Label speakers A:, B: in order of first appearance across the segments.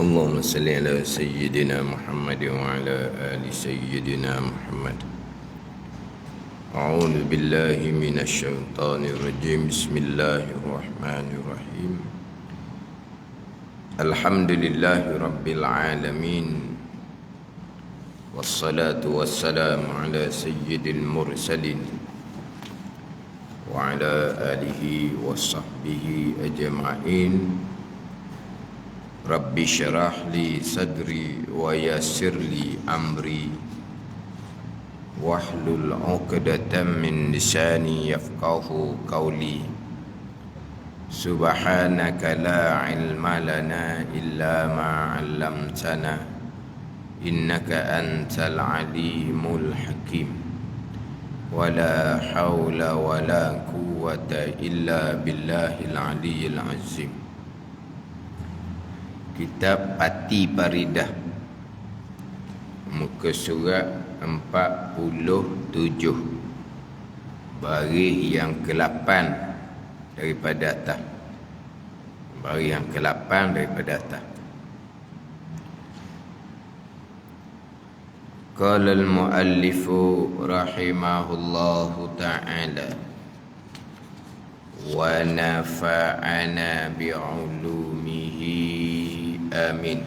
A: اللهم صل على سيدنا محمد وعلى آل سيدنا محمد. أعوذ بالله من الشيطان الرجيم. بسم الله الرحمن الرحيم. الحمد لله رب العالمين، والصلاة والسلام على سيد المرسلين وعلى آله وصحبه أجمعين. Rabbi syarah li sadri wa yassir li amri wahlul 'uqdatam min lisani yafqahu qawli. Subhanaka la ilma lana illa ma 'allamtana innaka antal alimul hakim. Wala hawla wala quwwata illa billahil aliyyil azim. Kitab Pati Paridah, muka surat 47, baris yang ke-8 daripada atas. Baris yang ke-8 daripada atas. Qala al-muallifu rahimahullahu ta'ala wa nafa'ana bi'ulumihi amin.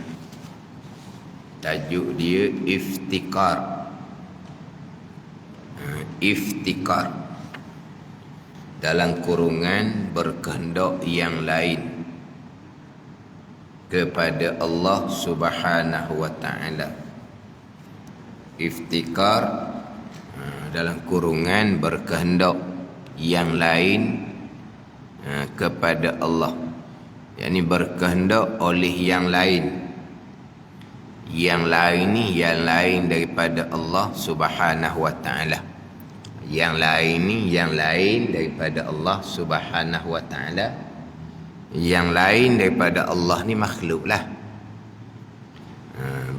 A: Tajuk dia iftikar. Iftikar dalam kurungan berkehendak yang lain kepada Allah Subhanahu wa ta'ala. Iftikar dalam kurungan berkehendak yang lain kepada Allah, yakni berkehendak oleh yang lain. Yang lain ni yang lain daripada Allah Subhanahu wa ta'ala. Yang lain ni yang lain daripada Allah Subhanahu wa ta'ala. Yang lain daripada Allah ni makhluk lah.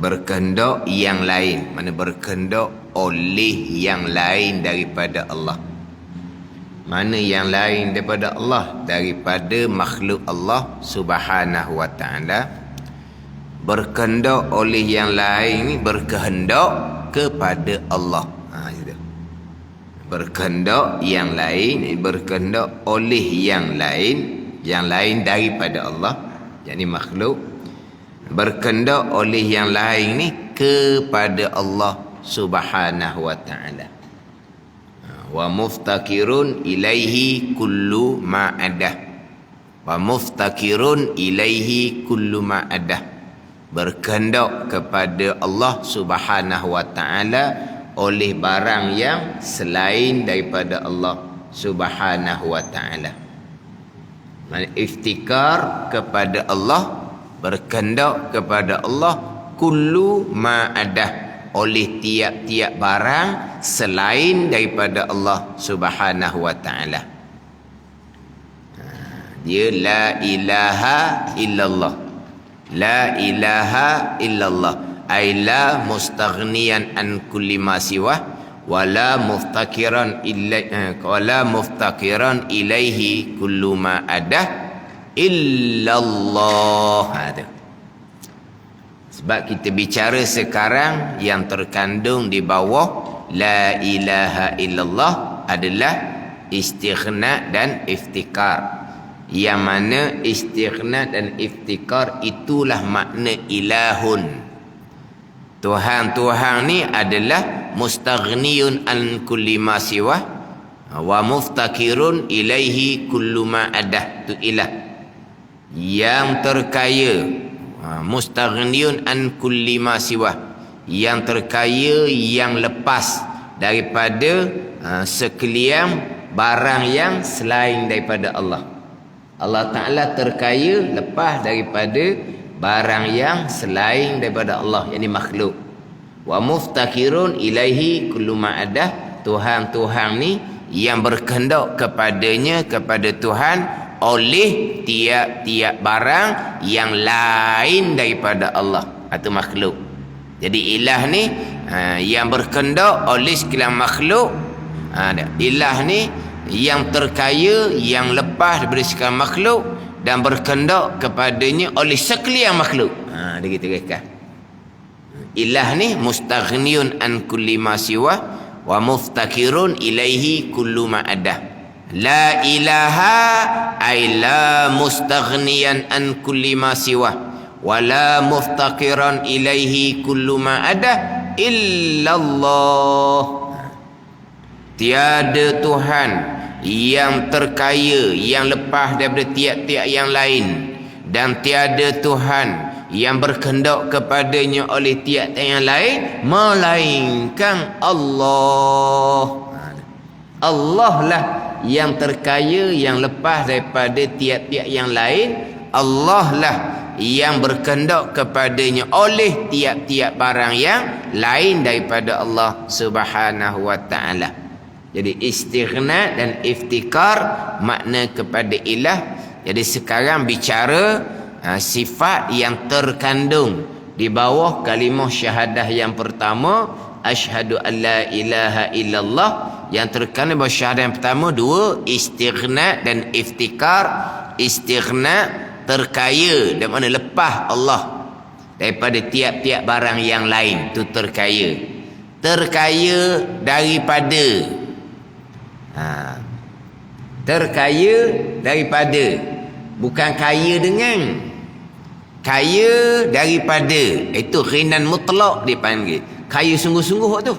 A: Berkehendak yang lain, mana berkehendak oleh yang lain daripada Allah. Mana yang lain daripada Allah? Daripada makhluk Allah Subhanahu wa ta'ala. Berkehendak oleh yang lain ni berkehendak kepada Allah. Berkehendak yang lain, berkehendak oleh yang lain daripada Allah, yakni makhluk. Berkehendak oleh yang lain ni kepada Allah Subhanahu wa ta'ala. Wa muftakirun ilaihi kullu ma'adah. Wa muftakirun ilaihi kullu ma'adah. Berkehendak kepada Allah Subhanahu wa ta'ala oleh barang yang selain daripada Allah Subhanahu wa ta'ala. Iftikar kepada Allah, berkehendak kepada Allah kullu ma'adah, oleh tiap-tiap barang selain daripada Allah Subhanahu wa ta'ala. Dia la ilaha illallah. La ilaha illallah, ay la mustaghniyan an kulli ma siwa wa la muftakiran ilaihi kullu ma adah illallah. Sebab kita bicara sekarang yang terkandung di bawah la ilaha illallah adalah istighna dan iftikar. Yang mana istighna dan iftikar itulah makna ilahun. Tuhan-Tuhan ni adalah mustaghniyun an kulli ma siwa wa muftakirun ilaihi kullu ma adah. Tu ilah yang terkaya, mustaghniyun an kulli ma siwa, yang terkaya, yang lepas daripada sekalian barang yang selain daripada Allah. Allah Ta'ala terkaya lepas daripada barang yang selain daripada Allah, yakni makhluk. Wa muftakirun ilaihi kullu ma'adah. Tuhan-Tuhan ni yang berkehendak kepadanya, kepada Tuhan, oleh tiap-tiap barang yang lain daripada Allah atau makhluk. Jadi ilah ni yang berkehendak oleh sekalian makhluk. Ilah ni yang terkaya, yang lepas daripada sekalian makhluk dan berkehendak kepadanya oleh sekalian makhluk. Dia ringkas. Ilah ni mustaghniyun an kulli ma siwa wa muftakirun ilaihi kullu ma ada. La ilaha ay la mustaghniyan an kulli ma siwa wa la muftakiran ilaihi kullu ma ada illallah. Tiada Tuhan yang terkaya yang lepas daripada tiap-tiap yang lain, dan tiada Tuhan yang berkehendak kepadanya oleh tiap-tiap yang lain melainkan Allah. Allah lah yang terkaya yang lepas daripada tiap-tiap yang lain. Allah lah yang berkehendak kepadanya oleh tiap-tiap barang yang lain daripada Allah Subhanahu wa ta'ala. Jadi istighna dan iftikar makna kepada ilah. Jadi sekarang bicara sifat yang terkandung di bawah kalimah syahadah yang pertama, asyhadu an la ilaha illallah. Yang terkandung bawah syahadah yang pertama dua, istighna dan iftikar. Istighna terkaya, dan mana lepas Allah daripada tiap-tiap barang yang lain, tu terkaya. Terkaya daripada terkaya daripada, bukan kaya dengan, kaya daripada. Itu ghinan mutlak dipanggil. Kaya sungguh-sungguh tu.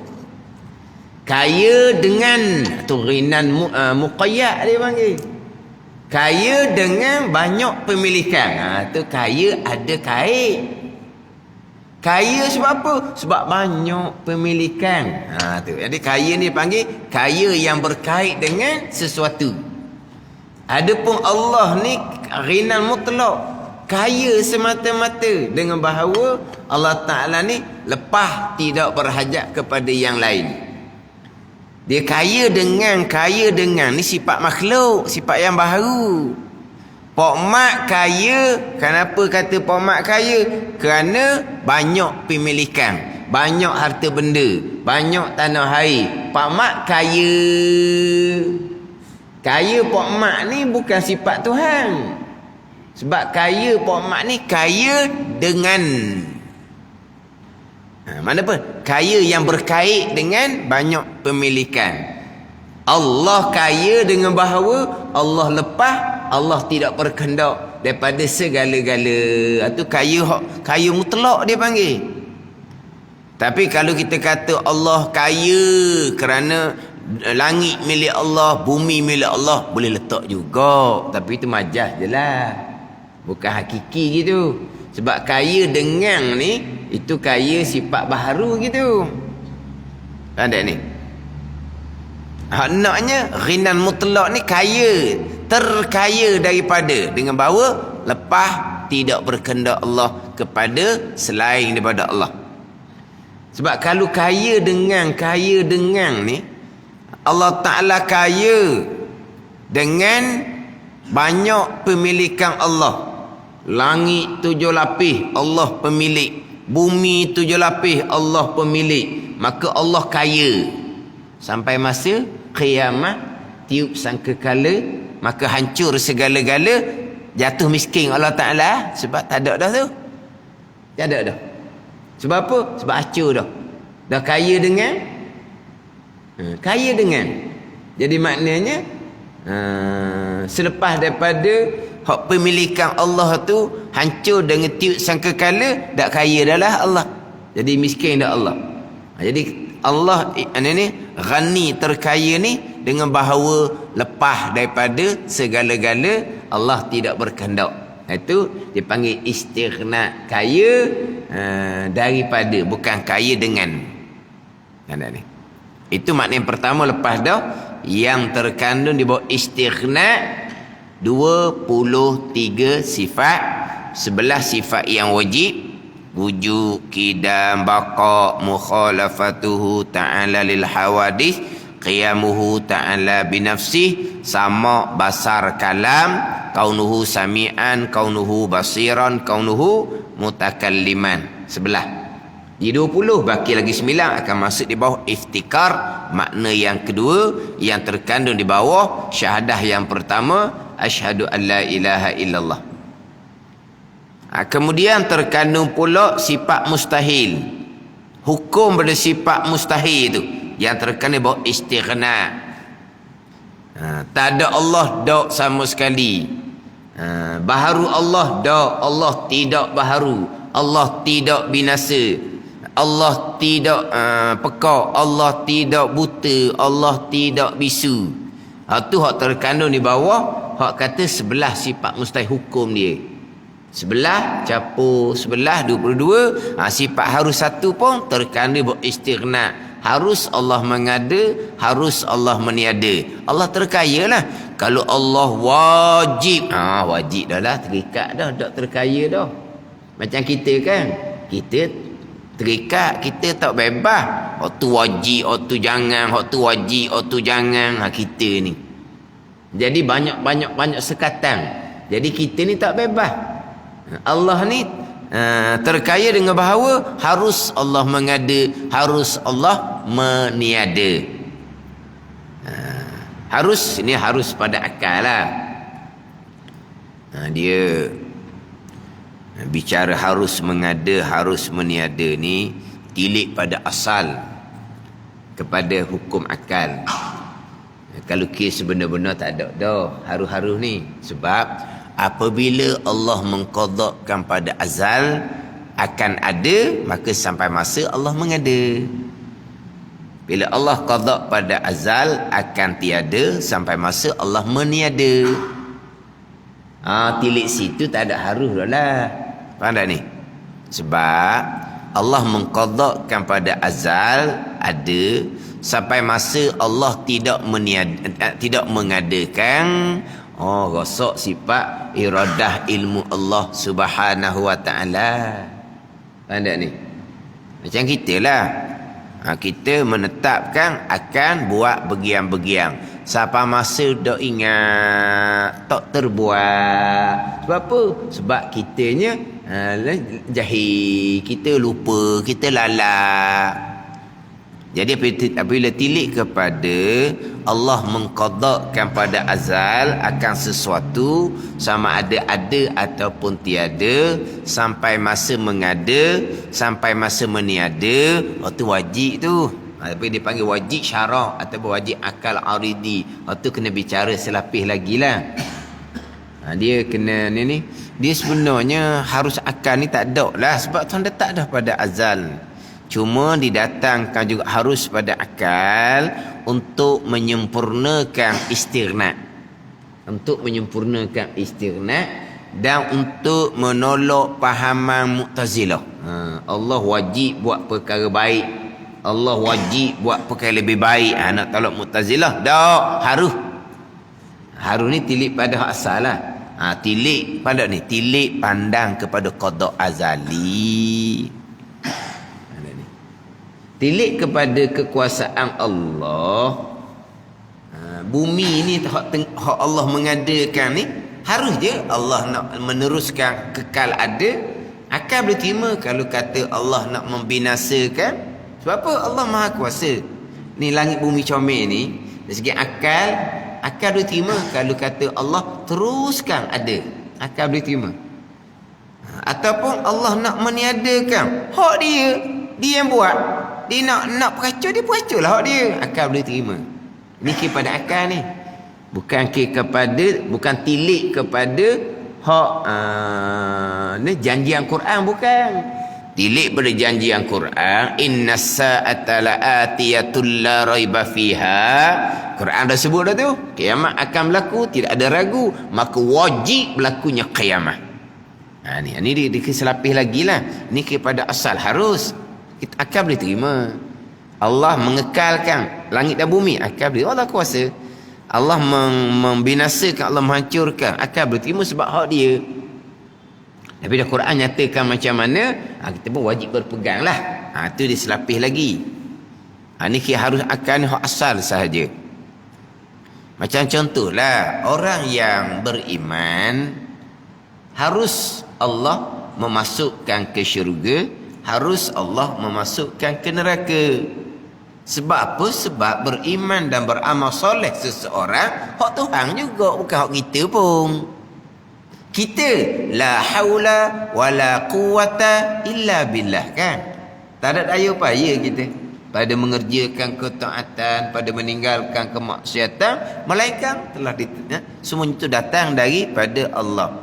A: Kaya dengan, tu ghinan muqayyad dia panggil. Kaya dengan banyak pemilikan. Tu kaya ada kait. Kaya sebab apa? Sebab banyak pemilikan. Tu. Jadi kaya ni panggil kaya yang berkait dengan sesuatu. Adapun Allah ni ghinan mutlak, kaya semata-mata, dengan bahawa Allah Ta'ala ni lepas tidak berhajat kepada yang lain. Dia kaya dengan ni sifat makhluk, sifat yang baru. Pak Mat kaya. Kenapa kata Pak Mat kaya? Kerana banyak pemilikan, banyak harta benda, banyak tanah air. Pak Mat kaya. Kaya Pak Mat ni bukan sifat Tuhan. Sebab kaya Pak Mat ni kaya dengan, mana apa? Kaya yang berkait dengan banyak pemilikan. Allah kaya dengan bahawa Allah lepas, Allah tidak berkehendak daripada segala-gala. Itu kaya mutlak dia panggil. Tapi kalau kita kata Allah kaya kerana langit milik Allah, bumi milik Allah, boleh letak juga. Tapi itu majaz je lah, bukan hakiki gitu. Sebab kaya dengan ni, itu kaya sifat baharu gitu. Ada ni. Naknya ghinan mutlak ni kaya, terkaya daripada, dengan bahawa lepas tidak berkehendak Allah kepada selain daripada Allah. Sebab kalau kaya dengan ni, Allah Ta'ala kaya dengan banyak pemilikan Allah. Langit 7 lapis Allah pemilik, bumi 7 lapis Allah pemilik. Maka Allah kaya sampai masa kiamat, tiup sangkakala, maka hancur segala-gala, jatuh miskin Allah Ta'ala. Sebab tak ada dah tu. Tak ada dah. Sebab apa? Sebab hancur dah. Dah kaya dengan, kaya dengan. Jadi maknanya selepas daripada hak pemilikan Allah tu hancur dengan tiup sangkakala, dak kaya dah lah Allah. Jadi miskin dah Allah. Jadi Allah ni ghani, terkaya ni dengan bahawa lepas daripada segala-gala, Allah tidak berkehendak. Itu dipanggil istighna, kaya daripada, bukan kaya dengan. Ada ni. Itu makna yang pertama. Lepas dah yang terkandung di bawah istighna 23 sifat. 11 sifat yang wajib: wujud, qidam, baqa, mukhalafatuhu ta'ala lil hawadith, qiyamuhu ta'ala binafsih, sama, basar, kalam, kaunuhu sami'an, kaunuhu basiran, kaunuhu mutakalliman. 11. Di 20 baki lagi 9 akan masuk di bawah iftikar, makna yang kedua yang terkandung di bawah syahadah yang pertama, asyhadu an la ilaha illallah. Kemudian terkandung pula sifat mustahil. Hukum pada sifat mustahil itu yang terkandung bahawa istighna. Tak ada Allah, dak sama sekali. Baharu Allah, dak. Allah tidak baharu. Allah tidak binasa. Allah tidak pekak. Allah tidak buta. Allah tidak bisu. Itu hak terkandung di bawah. Hak kata sebelah sifat mustahil hukum dia. Sebelah capur sebelah 22. Sifat harus satu pun terkandung bahawa istighna. Harus Allah mengada, harus Allah meniada. Allah terkaya lah. Kalau Allah wajib, wajib dah lah, terikat dah, tak terkaya dah. Macam kita kan, kita terikat, kita tak bebas. Hak tu wajib, hak tu jangan, hak tu wajib, hak tu jangan. Kita ni jadi banyak sekatan. Jadi kita ni tak bebas. Allah ni terkaya dengan bahawa harus Allah mengada, harus Allah meniada. Harus, ini harus pada akal lah. Dia bicara harus mengada, harus meniada ni tilik pada asal, kepada hukum akal. Kalau kes benar-benar tak ada dah haru-haru ni. Sebab apabila Allah mengqadakkan pada azal akan ada, maka sampai masa Allah mengada. Bila Allah qadak pada azal akan tiada, sampai masa Allah meniada. Tilik situ tak ada haruh dah lah. Faham tak ni? Sebab Allah mengqadakkan pada azal ada, sampai masa Allah tidak mengadakan. Rosak sifat iradah ilmu Allah Subhanahu wa ta'ala. Faham tak ni? Macam kita lah. Kita menetapkan akan buat begiang-begiang. Sampai masa dah ingat, tak terbuat. Sebab apa? Sebab kitanya jahil. Kita lupa, kita lalak. Jadi apabila tilik kepada Allah mengqadakkan pada azal akan sesuatu, sama ada ataupun tiada, sampai masa mengada, sampai masa meniada, itu wajib tu. Tapi dia panggil wajib syarak ataupun wajib akal aridi. Itu kena bicara selapis lagi lah. Dia kena ni. Dia sebenarnya harus akal ni tak ada lah. Sebab Tuhan letak dah pada azal. Cuma didatangkan juga harus pada akal untuk menyempurnakan istighna. Untuk menyempurnakan istighna dan untuk menolak pahaman Mu'tazilah. Allah wajib buat perkara baik. Allah wajib buat perkara lebih baik. Nak tolak Mu'tazilah? Tak. Haruh ni tilik pada hak asal lah. Tilik pada ni. Tilik pandang kepada qada azali. Tilik kepada kekuasaan Allah. Bumi ni hak Allah mengadakan ni, harus je Allah nak meneruskan kekal ada. Akal boleh terima kalau kata Allah nak membinasakan. Sebab apa? Allah Maha Kuasa. Ni langit bumi comel ni, dari segi akal boleh terima kalau kata Allah teruskan ada. Akal boleh terima. Ataupun Allah nak meniadakan, hak dia yang buat. Dia nak peracau, dia peracau lah hak dia. Akal boleh terima. Ini kepada akal ni. Bukan tilik kepada hak ni janjian Quran, bukan. Tilik pada janjian Quran, innas sa'ata la'atiyatul la raiba fiha. Quran dah sebut dah tu, kiamat akan berlaku, tidak ada ragu, maka wajib berlakunya kiamat. Ni dia selapis lagi lah. Ni kepada asal harus. Kita akal boleh terima. Allah mengekalkan langit dan bumi, akal boleh. Allah kuasa. Allah membinasakan, Allah menghancurkan, akal boleh terima sebab hak dia. Tapi dah Quran nyatakan macam mana, kita pun wajib berpegang lah. Itu dia selapis lagi. Ni harus akal ni hak asal sahaja. Macam contohlah, orang yang beriman harus Allah memasukkan ke syurga, harus Allah memasukkan ke neraka. Sebab apa? Sebab beriman dan beramal soleh seseorang hak Tuhan juga, bukan hak kita pun. Kita la haula wala quwata illa billah, kan? Tak ada daya upaya kita pada mengerjakan ketaatan, pada meninggalkan kemaksiatan, melainkan telah semuanya itu datang daripada Allah.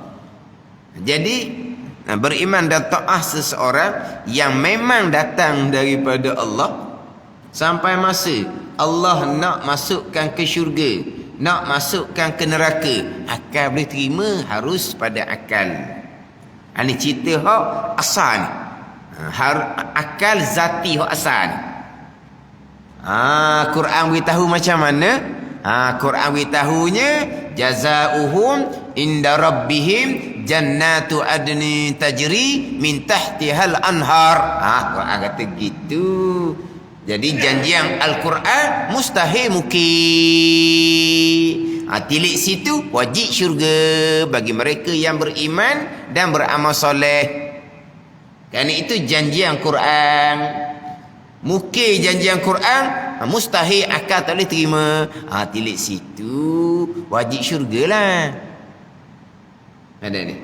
A: Jadi beriman dan taat seseorang yang memang datang daripada Allah, sampai masa Allah nak masukkan ke syurga, nak masukkan ke neraka, akal boleh terima, harus pada akal. Ini cerita hak asal ni. Akal zati hak asal ni. Quran beritahu macam mana? Quran beritahunya jazaohum inda rabbihim jannatu adni tajri min tahtihal anhar. Quran kata gitu. Jadi janjian Al-Quran mustahil mungkin. Tilik situ wajib syurga bagi mereka yang beriman dan beramal soleh. Kerana itu janjian Quran. Mungkin janjian Quran mustahil akal tak boleh terima. Tilik situ wajib syurga lah. Ada ni.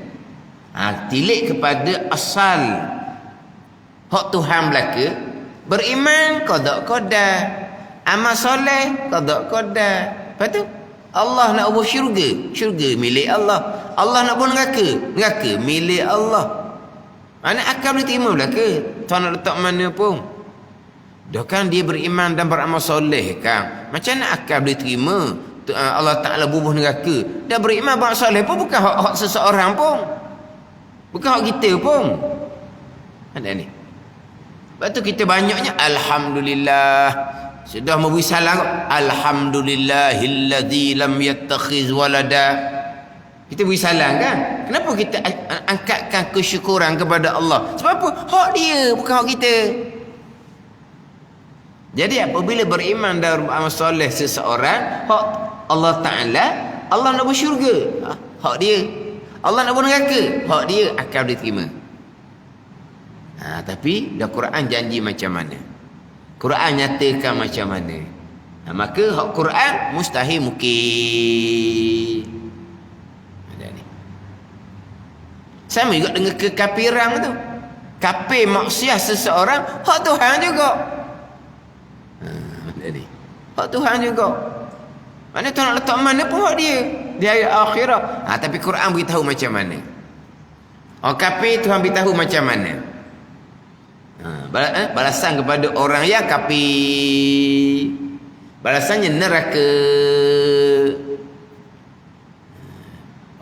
A: Tilik kepada asal hak Tuhan belaka. Beriman qada qadar, amal soleh qada qadar. Lepas tu Allah nak buat syurga, syurga milik Allah. Allah nak buat neraka milik Allah. Mana akal boleh terima belaka? Tuan nak letak mana pun. Dah kan dia beriman dan beramal soleh, kan? Macam mana akal boleh terima Allah Ta'ala bubuh neraka? Dah beriman beramal soleh pun bukan hak seseorang pun, bukan hak kita pun. Ada ni. Lepas tu kita banyaknya alhamdulillah. Sudah memberi salam, alhamdulillahilladzi lam yattakhiz walada. Kita beri salam, kan? Kenapa kita angkatkan kesyukuran kepada Allah? Sebab apa? Hak dia, bukan hak kita. Jadi apabila beriman dan beramal soleh seseorang, hak Allah Ta'ala, Allah nak bersyurga, hak dia. Allah nak berneraka, hak dia, akal dia terima. Tapi dah Quran janji macam mana, Quran nyatakan macam mana, maka hak Quran mustahil mungkin. Ada ni. Sama juga dengan kekafiran tu. Kafir maksiat seseorang, hak Tuhan juga. Ada ni. Hak Tuhan juga. Mana Tuhan nak letak mana pun hak dia di hari akhirat. Tapi Quran beritahu macam mana. Orang kafir Tuhan beritahu macam mana. Balasan kepada orang yang kafir, balasannya neraka.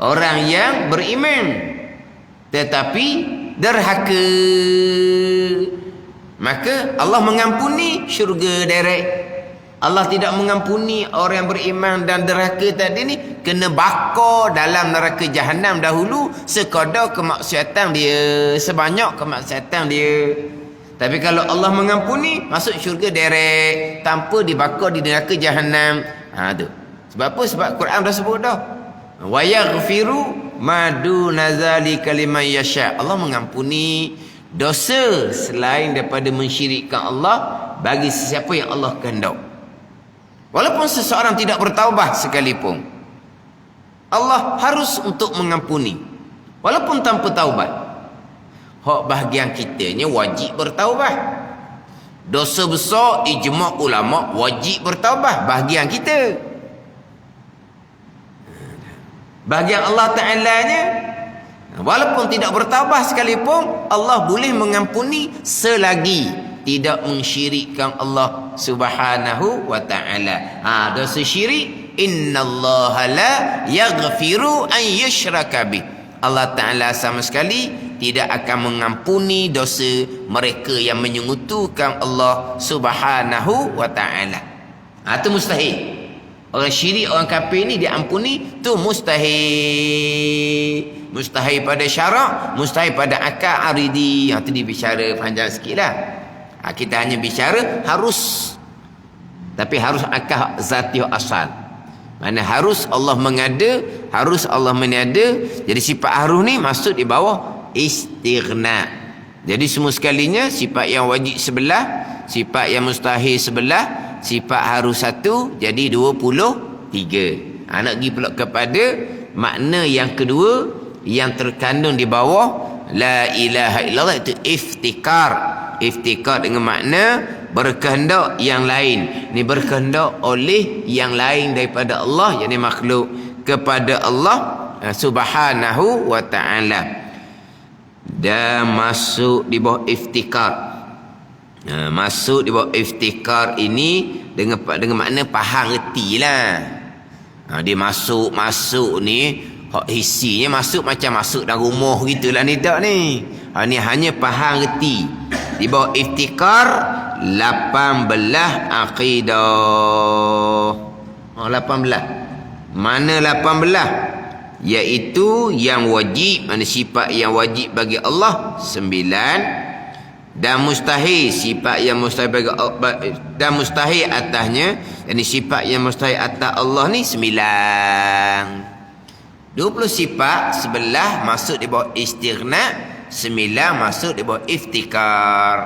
A: Orang yang beriman tetapi derhaka, maka Allah mengampuni syurga direct. Allah tidak mengampuni orang yang beriman dan derhaka tadi ni, kena bakar dalam neraka jahanam dahulu sekadar kemaksiatan dia, sebanyak kemaksiatan dia. Tapi kalau Allah mengampuni, masuk syurga direct tanpa dibakar di neraka jahanam. Tu. Sebab apa? Sebab Quran dah sebut dah. Wa yaghfiru ma duna zalika liman yasha. Allah mengampuni dosa selain daripada mensyirikkan Allah bagi sesiapa yang Allah kehendak. Walaupun seseorang tidak bertaubat sekalipun, Allah harus untuk mengampuni walaupun tanpa taubat. Hak bahagian kitanya wajib bertaubat. Dosa besar ijma' ulama wajib bertaubat, bahagian kita. Bahagian Allah Ta'ala-nya, walaupun tidak bertaubat sekalipun, Allah boleh mengampuni selagi tidak mensyirikkan Allah Subhanahu wa Ta'ala. Dosa syirik, innallaha la yaghfiru an yushraka bih. Allah Ta'ala sama sekali tidak akan mengampuni dosa mereka yang menyekutukan Allah Subhanahu wa Ta'ala. Itu mustahil. Orang syirik, orang kafir ni diampuni, tu mustahil. Mustahil pada syarak, mustahil pada akal aridi. Itu dibicara panjang sikit lah. Kita hanya bicara harus, tapi harus akal zati asal. Mana harus Allah mengada, harus Allah meniada. Jadi sifat harus ni masuk di bawah istighna. Jadi semua sekalinya sifat yang wajib sebelah, sifat yang mustahil sebelah, sifat harus satu, jadi 23. Nak pergi pula kepada makna yang kedua, yang terkandung di bawah la ilaha illallah itu iftikar. Iftikar dengan makna berkehendak yang lain. Ni berkehendak oleh yang lain daripada Allah, yakni makhluk, kepada Allah subhanahu wa ta'ala. Dan masuk di bawah iftikar. Masuk di bawah iftikar ini dengan makna faham reti lah. Dia masuk ni hak isinya masuk macam masuk dalam rumah gitulah ni tak ni. Ni hanya faham reti. Di bawah iftikar 18 akidah. 18. Mana 18? Iaitu yang wajib, mana sifat yang wajib bagi Allah 9, dan mustahil, sifat yang mustahil bagi dan mustahil atasnya, yakni sifat yang mustahil atas Allah ni 9. 20 sifat, 11 masuk di bawah istighna, 9 masuk di bawah iftikar.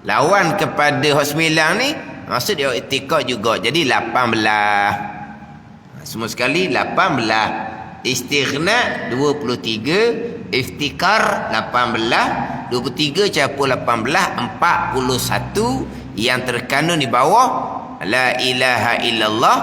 A: Lawan kepada hak 9 ni masuk di bawah iftikar juga, jadi 18. Semua sekali 18. Istighna 23, iftikar 18, 23 campur 18, 41 yang terkandung di bawah la ilaha illallah.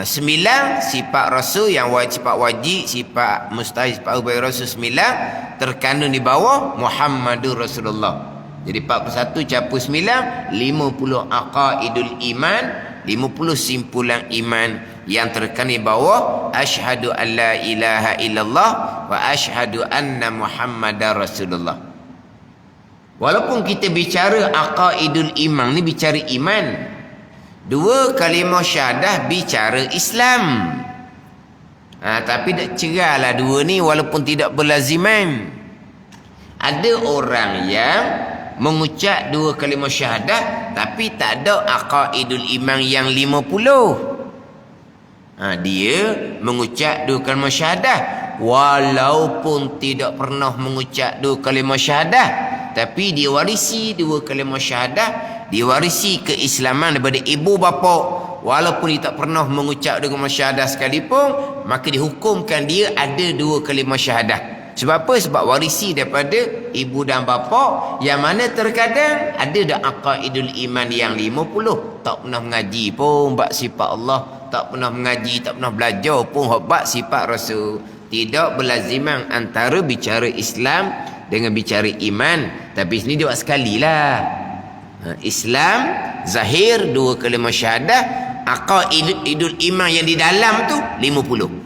A: 9 sifat rasul yang wajib, sifat wajib, sifat mustahil, sifat bagi rasul 9 terkandung di bawah Muhammadur Rasulullah. Jadi 41 campur 9, 50 aqaidul iman, 50 simpulan iman yang terkandung di bawah asyhadu an la ilaha illallah wa asyhadu anna Muhammadar Rasulullah. Walaupun kita bicara aqaidul iman ni bicara iman, dua kalimah syahadah bicara Islam. Tapi tak cerahlah dua ni walaupun tidak berlaziman. Ada orang yang mengucap dua kalimah syahadah tapi tak ada aqaidul iman yang 50. Dia mengucap dua kalimah syahadah walaupun tidak pernah mengucap dua kalimah syahadah, tapi dia warisi dua kalimah syahadah, diwarisi keislaman daripada ibu bapa, walaupun dia tak pernah mengucap dua kalimah syahadah sekalipun, maka dihukumkan dia ada dua kalimah syahadah. Sebab apa? Sebab warisi daripada ibu dan bapa, yang mana terkadang ada dak aqaidul iman yang 50, tak pernah mengaji pun bab sifat Allah, tak pernah mengaji, tak pernah belajar pun bab sifat Rasul. Tidak berlaziman antara bicara Islam dengan bicara iman. Tapi sini dia buat sekali lah. Islam zahir dua kalimah syahadah, aqaidul iman yang di dalam tu 50.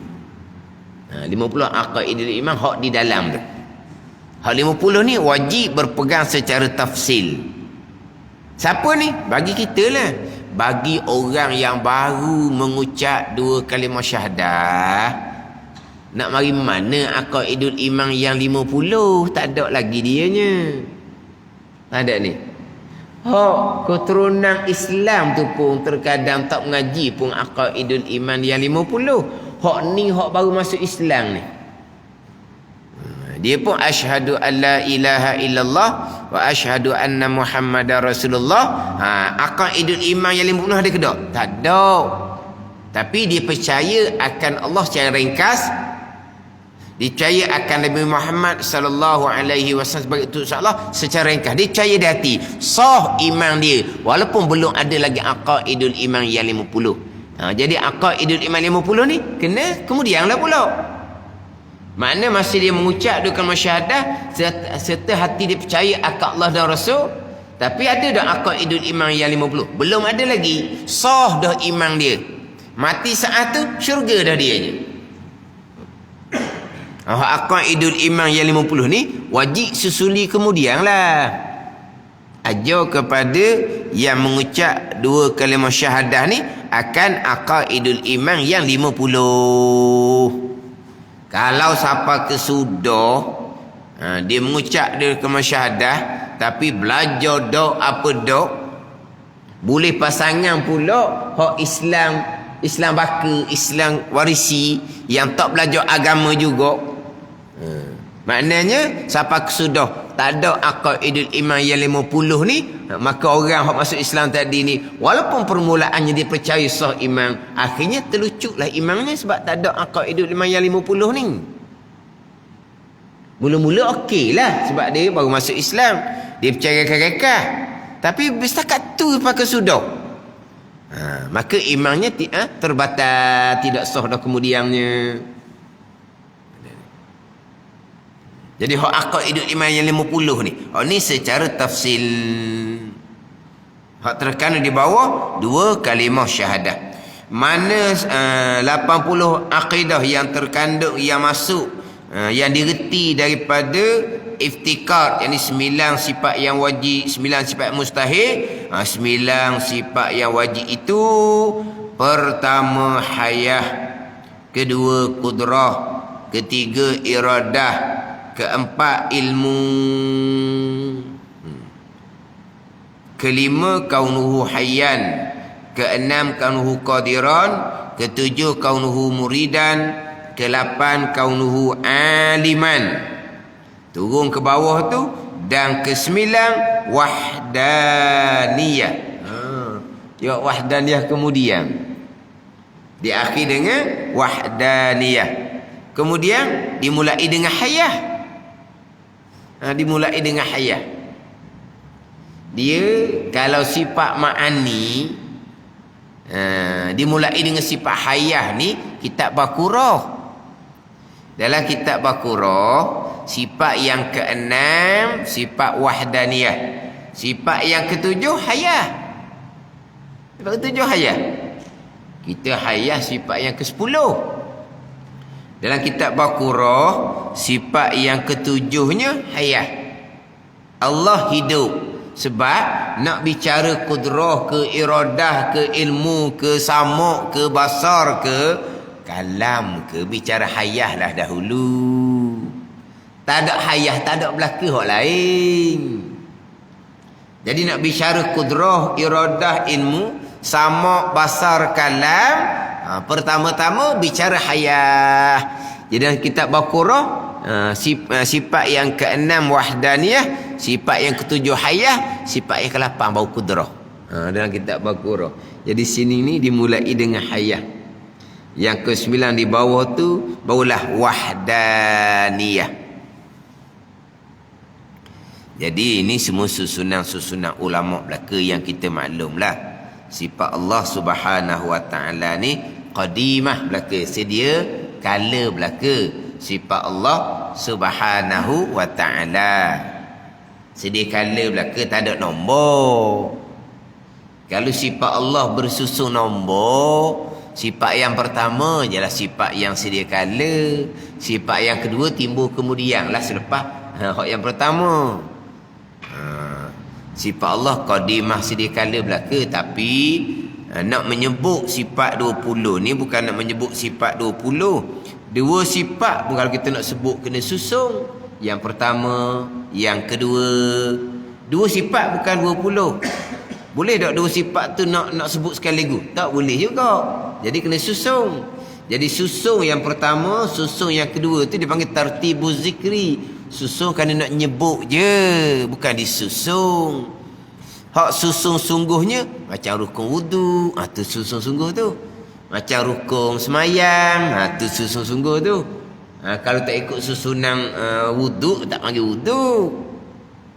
A: 50 aqaidul iman hak di dalam tu. Hak 50 ni wajib berpegang secara tafsil. Siapa ni? Bagi kita lah. Bagi orang yang baru mengucap dua kalimah syahadah, nak mari mana aqaidul iman yang 50? Tak ada lagi dianya. Ada ni. Hak keturunan Islam tu pun terkadang tak mengaji pun aqaidul iman yang 50. Hak ni hak baru masuk Islam ni. Dia pun asyhadu an la ilaha illallah wa asyhadu anna Muhammadar Rasulullah. Aqaidul iman yang 50 ada ke tak? Tak ada. Tapi dia percaya akan Allah secara ringkas. Dia percaya akan Nabi Muhammad sallallahu alaihi wasallam sebagai utusan Allah secara ringkas. Dia percaya di hati. Sah iman dia walaupun belum ada lagi aqaidul iman yang 50. Jadi aqaidul iman 50 ni kena kemudianlah pula. Makna masa dia mengucap dua kalimah syahadah serta hati dia percaya akan Allah dan Rasul, tapi ada dah aqaidul iman yang 50? Belum ada lagi. Sah dah iman dia. Mati saat tu syurga dah dia je. Aqaidul iman yang 50 ni wajib susuli kemudianlah. Ajar kepada yang mengucap dua kalimah syahadah ni akan aqaidul iman yang 50. Kalau siapa kesudah dia mengucap dia kalimah syahadah tapi belajar dok apa dok, boleh pasangan pula hak Islam baka, Islam warisi yang tak belajar agama juga. Maknanya siapa kesudah tak ada aqaidul iman yang 50 ni, maka orang yang masuk Islam tadi ni walaupun permulaannya dia percaya sah iman, akhirnya terlucuklah imannya sebab tak ada aqaidul iman yang 50 ni. Mula-mula okey lah. Sebab dia baru masuk Islam. Dia percaya kakak. Tapi setakat tu pakai sudah. Maka imannya terbatal. Tidak sah dah kemudiannya. Jadi hak akad hidup iman yang 50 ni. Ni secara tafsil. Hak terkandung di bawah 2 kalimah syahadah. Mana 80 akidah yang terkandung, yang masuk, yang direti daripada iftikar, yakni 9 sifat yang wajib, 9 sifat mustahil. 9 sifat yang wajib itu, pertama hayah, kedua kudrah, ketiga iradah, keempat ilmu, kelima kaunuhu hayyan, keenam kaunuhu qadiran, ketujuh kaunuhu muridan, ke-8 kaunuhu aliman. Turun ke bawah tu, dan ke-9 wahdaniyah. Ya, wahdaniyah kemudian diakhir dengan wahdaniyah. Kemudian dimulai dengan hayah. Dimulai dengan hayah. Dia kalau sifat ma'ani, dimulai dengan sifat hayah ni kitab Baqarah. Dalam kitab Baqarah, sifat yang ke-6 sifat wahdaniyah. Sifat yang ke-7 hayah. Sifat ke-7 hayah. Kita hayah sifat yang ke-10. Dalam kitab Baqarah, sifat yang ke-7-nya hayah. Allah hidup. Sebab nak bicara kudrah ke, iradah ke, ilmu ke, samuk ke, basar ke, kalam ke, bicara hayah lah dahulu. Tak ada hayah, tak ada belaka hak lain. Jadi nak bicara kudrah, iradah, ilmu, samuk, basar, kalam, pertama-tama bicara hayah. Jadi dalam kitab Baqarah, sifat yang ke-6 wahdaniyah, sifat yang ke-7 hayah, sifat yang ke-8 baru kudrah. Dalam kitab Baqarah. Jadi sini ni dimulai dengan hayah. Yang ke-9 di bawah tu barulah wahdaniyah. Jadi ini semua susunan-susunan ulama belaka yang kita maklumlah. Sifat Allah Subhanahu Wa Taala ni qadimah belaka, sedia kala belaka. Sifat Allah Subhanahu Wa Taala sedia kala belaka, tak ada nombor. Kalau sifat Allah bersusun nombor, sifat yang pertama ialah sifat yang sedia kala, sifat yang kedua timbul kemudian lah selepas hak yang pertama. Sifat Allah qadimah sedia kala belaka. Tapi nak menyebut sifat 20 ni bukan nak menyebut sifat 20. Dua sifat pun kalau kita nak sebut kena susung. Yang pertama, yang kedua. Dua sifat bukan 20. Boleh tak dua sifat tu nak sebut sekaligus? Tak boleh juga. Jadi kena susung. Jadi susung yang pertama, susung yang kedua tu dipanggil tartibuz zikri. Susung kerana nak nyebut je, bukan disusung. Hak susung sungguhnya macam rukun wudu, tu susung sungguh tu. Macam rukun semayang, tu susung sungguh tu. Kalau tak ikut susunan wudu, tak panggil wudu.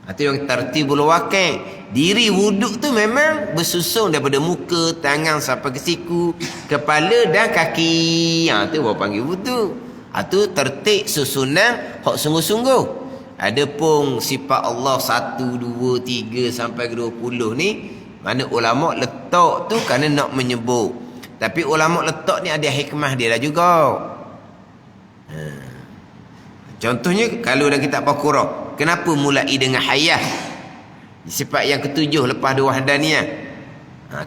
A: Itu yang tartibul waqi'. Diri wuduk tu memang bersusun daripada muka, tangan sampai ke siku, kepala dan kaki. Tu baru panggil wuduk. Itu tertib susunan hak sungguh-sungguh. Adapun sifat Allah 1, 2, 3 sampai ke 20 ni, mana ulama letak tu kerana nak menyebut. Tapi ulama letak ni ada hikmah dia lah juga. Contohnya kalau dalam kitab Baqarah, kenapa mulai dengan hayah? Sifat yang ke-7 lepas dua wahdaniyah.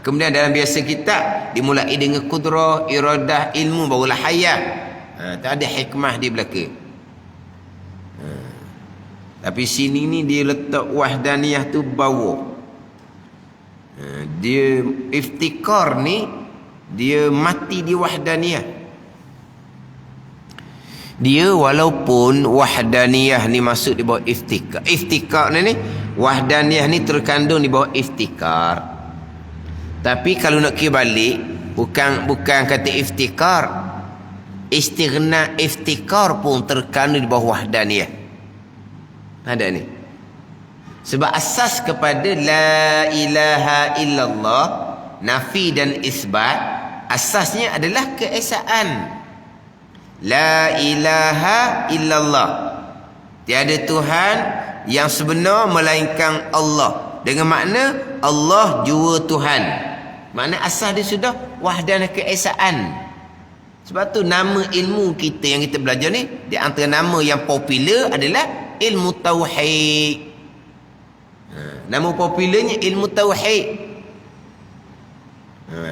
A: Kemudian dalam biasa kitab dimulai dengan kudrah, iradah, ilmu, barulah hayah. Tak ada hikmah di belakang. Tapi sini ni dia letak wahdaniyah tu bawah. Dia iftikar ni dia mati di wahdaniyah. Dia walaupun wahdaniyah ni masuk di bawah iftikar. Iftikar ni wahdaniyah ni terkandung di bawah iftikar. Tapi kalau nak kira balik, bukan kata iftikar. Istighna iftikar pun terkandung di bawah wahdaniyah. Ada ni. Sebab asas kepada la ilaha illallah, nafi dan isbat, asasnya adalah keesaan. La ilaha illallah, tiada Tuhan yang sebenar melainkan Allah. Dengan makna Allah jua Tuhan. Makna asas dia sudah wahdanah keesaan. Sebab tu nama ilmu kita yang kita belajar ni, di antara nama yang popular adalah ilmu tauhid. Nama popularnya ilmu tauhid.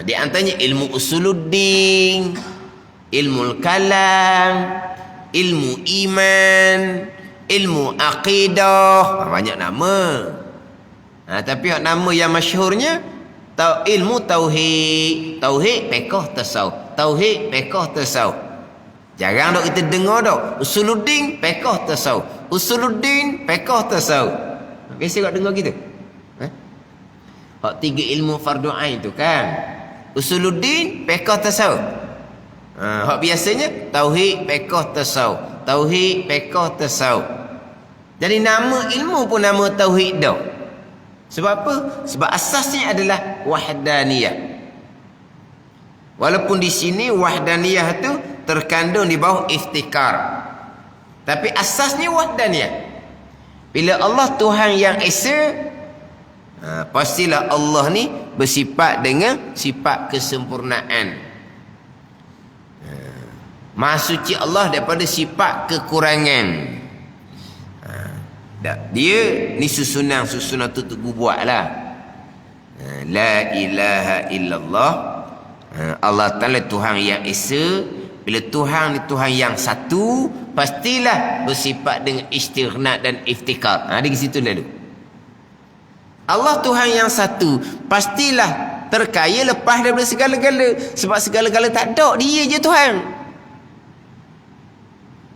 A: Di antaranya ilmu usuluddin, ilmu kalam, ilmu iman, ilmu akidah. Banyak nama. Tapi nama yang masyhurnya ilmu tauhid. Tauhid pekoh tasawuf. Tauhid pekoh tasawuf. Jarang dok kita dengar dok usuluddin pekoh tasawuf. Usuluddin pekoh tasawuf. Biasa kau dengar gitu. Hak 3 ilmu fardu ain tu kan. Usuluddin pekoh tasawuf. Hak biasanya tauhid pekoh tasawuf. Tauhid pekoh tasawuf. Jadi nama ilmu pun nama tauhid dah. Sebab apa? Sebab asasnya adalah wahdaniyah. Walaupun di sini wahdaniyah tu terkandung di bawah iftikar, tapi asasnya wahdaniyah. Bila Allah Tuhan yang esa, pastilah Allah ni bersifat dengan sifat kesempurnaan. Maha suci Allah daripada sifat kekurangan. Dia ni susunan tu buatlah. La ilaha illallah, Allah Ta'ala Tuhan yang esa. Bila Tuhan ni Tuhan yang satu, pastilah bersifat dengan istighna dan iftikar. Di situ dulu. Allah Tuhan yang satu, pastilah terkaya lepas daripada segala-gala. Sebab segala-gala tak ada, dia je Tuhan.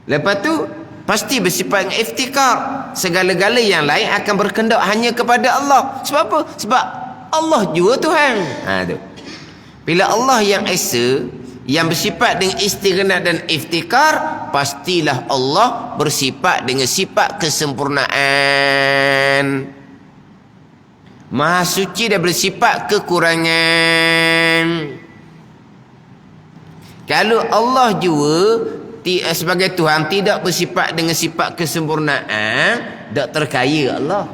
A: Lepas tu pasti bersifat dengan iftikar. Segala-gala yang lain akan berkendak hanya kepada Allah. Sebab apa? Sebab Allah juga Tuhan. Tu. Bila Allah yang esa, yang bersifat dengan istighna dan iftikar, pastilah Allah bersifat dengan sifat kesempurnaan. Maha suci dan bersifat kekurangan. Kalau Allah juga sebagai Tuhan tidak bersifat dengan sifat kesempurnaan, tak terkaya Allah.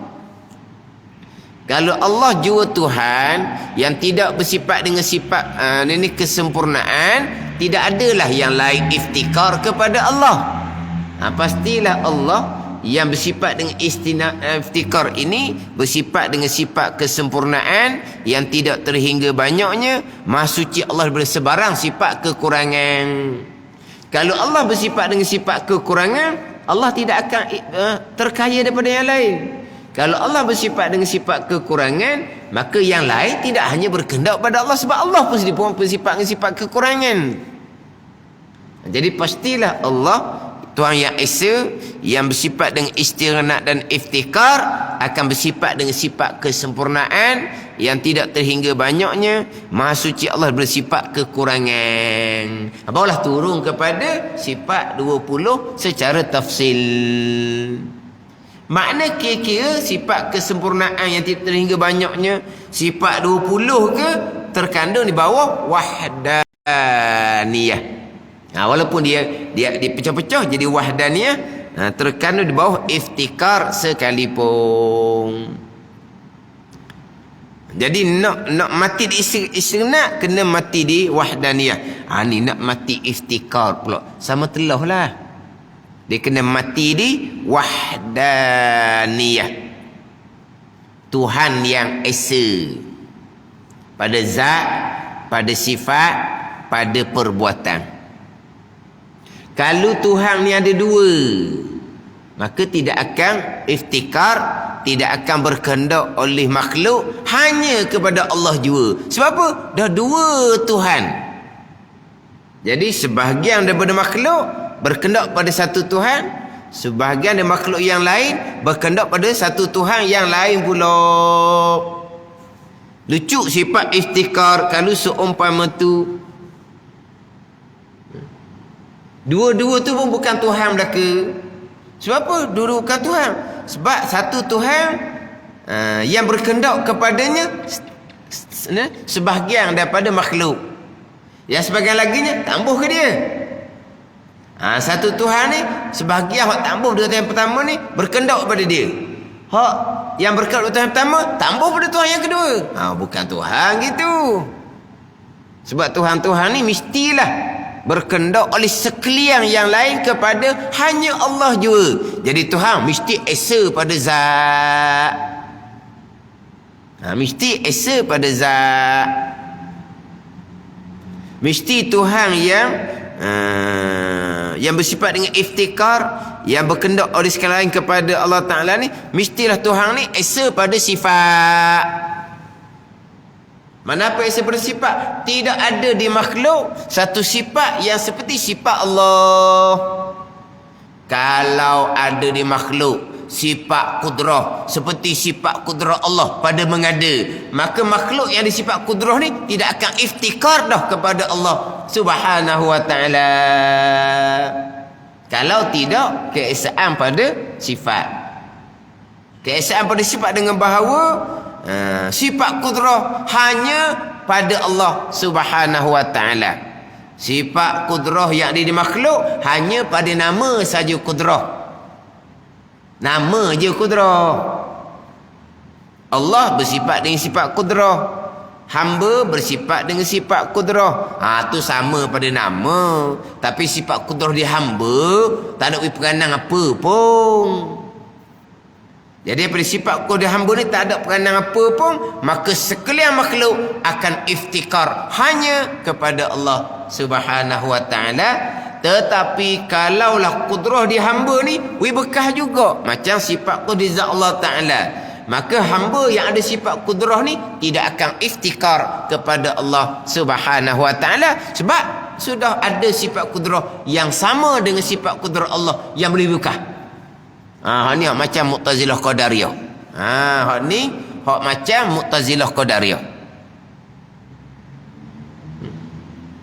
A: Kalau Allah juga Tuhan yang tidak bersifat dengan sifat ini kesempurnaan, tidak adalah yang lain iftikar kepada Allah. Pastilah Allah yang bersifat dengan iftikar ini bersifat dengan sifat kesempurnaan yang tidak terhingga banyaknya. Maha suci Allah bersebarang sifat kekurangan. Kalau Allah bersifat dengan sifat kekurangan, Allah tidak akan terkaya daripada yang lain. Kalau Allah bersifat dengan sifat kekurangan, maka yang lain tidak hanya berkehendak pada Allah, sebab Allah pun bersifat dengan sifat kekurangan. Jadi pastilah Allah Tuhan yang esa, yang bersifat dengan istighna dan iftikar, akan bersifat dengan sifat kesempurnaan yang tidak terhingga banyaknya. Maha suci Allah bersifat kekurangan. Barulah turun kepada sifat 20 secara tafsil. Makna kira-kira sifat kesempurnaan yang tidak terhingga banyaknya, sifat 20 ke, terkandung di bawah wahdaniyah. Walaupun dia pecah-pecah jadi wahdaniyah, terkandung di bawah iftikar sekalipun. Jadi nak mati di istighna, kena mati di wahdaniyah. Ni nak mati iftikar pula, sama telah lah. Dia kena mati di wahdaniyah. Tuhan yang esa pada zat, pada sifat, pada perbuatan. Kalau Tuhan ni ada dua, maka tidak akan iftikar, tidak akan berkehendak oleh makhluk, hanya kepada Allah jua. Sebab apa? Dah dua Tuhan. Jadi sebahagian daripada makhluk berkehendak pada satu Tuhan, sebahagian dari makhluk yang lain berkehendak pada satu Tuhan yang lain pula. Lucu sifat iftikar kalau seumpama tu. Dua-dua tu pun bukan Tuhan belaka. Sebab apa? Dua-dua bukan Tuhan. Sebab satu Tuhan yang berkehendak kepadanya sebahagian daripada makhluk. Yang sebahagian laginya tambuh ke dia. Satu Tuhan ni sebahagian hak tambuh dengan Tuhan yang pertama ni berkehendak kepada dia. Hak yang berkehendak Tuhan yang pertama tambuh pada Tuhan yang kedua. Bukan Tuhan gitu. Sebab Tuhan-Tuhan ni mestilah berkehendak oleh sekalian yang lain kepada hanya Allah jua. Jadi Tuhan mesti esa pada zat. Mesti esa pada zat. Mesti Tuhan yang bersifat dengan iftikar, yang berkehendak oleh sekalian lain kepada Allah Ta'ala ni, mestilah Tuhan ni esa pada sifat. Mana apa esa pada sifat? Tidak ada di makhluk satu sifat yang seperti sifat Allah. Kalau ada di makhluk sifat kudrah seperti sifat kudrah Allah pada mengada, maka makhluk yang disifat kudrah ni tidak akan iftikar dah kepada Allah Subhanahu wa ta'ala. Kalau tidak keesaan pada sifat. Keesaan pada sifat dengan bahawa sifat kudrah hanya pada Allah Subhanahu wa ta'ala. Sifat kudrah yang ada di makhluk hanya pada nama saja kudrah. Nama je kudrah. Allah bersifat dengan sifat kudrah. Hamba bersifat dengan sifat kudrah. Tu sama pada nama. Tapi sifat kudrah di hamba tak ada peranan apa pun. Jadi pada sifat kudrah hamba ni tak ada peranan apa pun, maka sekalian makhluk akan iftikar hanya kepada Allah Subhanahu wa ta'ala. Tetapi kalaulah kudrah di hamba ni bekah juga macam sifat kudrah zat Allah Ta'ala, maka hamba yang ada sifat kudrah ni tidak akan iftikar kepada Allah Subhanahu wa ta'ala, sebab sudah ada sifat kudrah yang sama dengan sifat kudrah Allah yang boleh bekah. Hak ni macam Mu'tazilah Qadariyah. Hak ni hak macam Mu'tazilah Qadariyah.